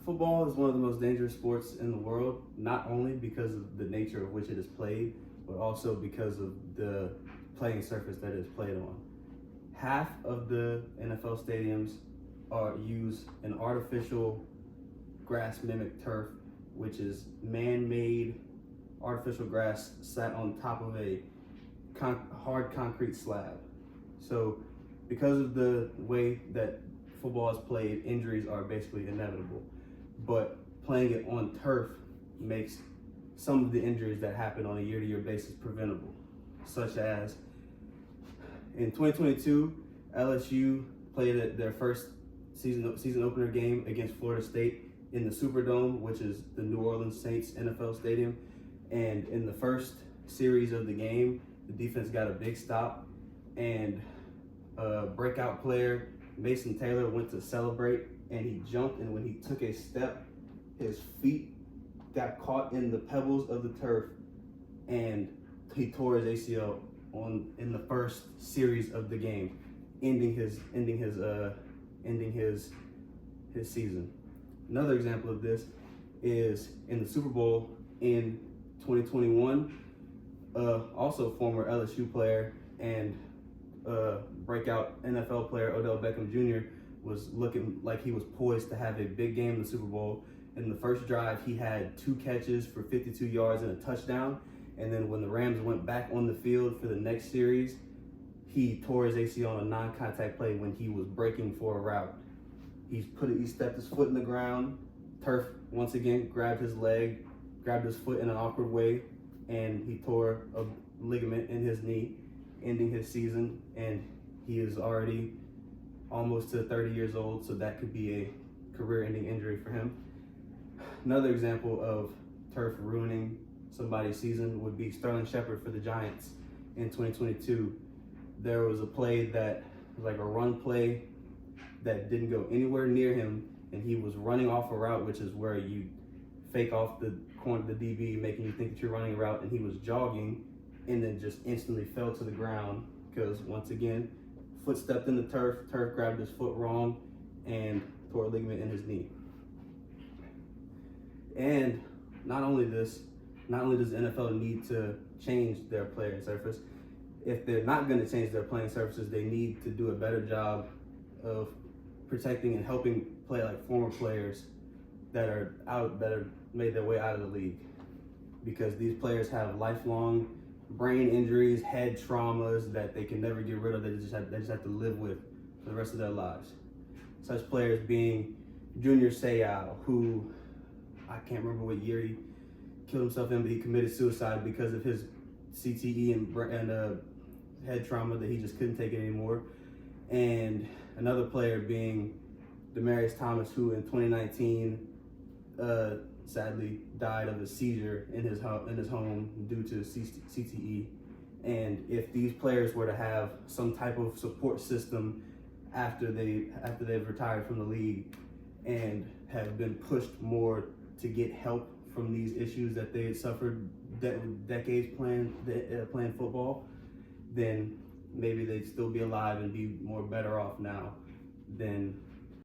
Football is one of the most dangerous sports in the world, not only because of the nature of which it is played, but also because of the playing surface that it is played on. Half of the NFL stadiums use an artificial grass mimic turf, which is man-made artificial grass sat on top of a hard concrete slab. So because of the way that football is played, injuries are basically inevitable. But playing it on turf makes some of the injuries that happen on a year-to-year basis preventable, such as in 2022, LSU played their first season opener game against Florida State in the Superdome, which is the New Orleans Saints NFL stadium. And in the first series of the game, the defense got a big stop, and a breakout player, Mason Taylor, went to celebrate, and he jumped, and when he took a step, his feet got caught in the pebbles of the turf, and he tore his ACL in the first series of the game, ending his season. Another example of this is in the Super Bowl in 2021. Also former LSU player and breakout NFL player Odell Beckham Jr. was looking like he was poised to have a big game in the Super Bowl. In the first drive, he had 2 catches for 52 yards and a touchdown. And then when the Rams went back on the field for the next series, he tore his ACL on a non-contact play when he was breaking for a route. He stepped his foot in the ground, turf once again, grabbed his leg, grabbed his foot in an awkward way, and he tore a ligament in his knee, ending his season. And he is already almost to 30 years old, so that could be a career-ending injury for him. Another example of turf ruining somebody's season would be Sterling Shepard for the Giants in 2022. There was a play that was like a run play that didn't go anywhere near him, and he was running off a route, which is where you fake off the corner of the DB, making you think that you're running a route, and he was jogging and then just instantly fell to the ground because, once again, foot stepped in the turf grabbed his foot wrong and tore a ligament in his knee. And not only does the NFL need to change their playing surface, if they're not going to change their playing surfaces, they need to do a better job of protecting and helping former players that are made their way out of the league, because these players have lifelong brain injuries, head traumas that they can never get rid of. They just have to live with for the rest of their lives. Such players being Junior Seau, who I can't remember what year he killed himself in, but he committed suicide because of his CTE and head trauma that he just couldn't take it anymore. And another player being Demaryius Thomas, who in 2019 sadly died of a seizure in his home due to CTE. And if these players were to have some type of support system after they've retired from the league and have been pushed more to get help from these issues that they had suffered decades playing football, then maybe they'd still be alive and be more better off now than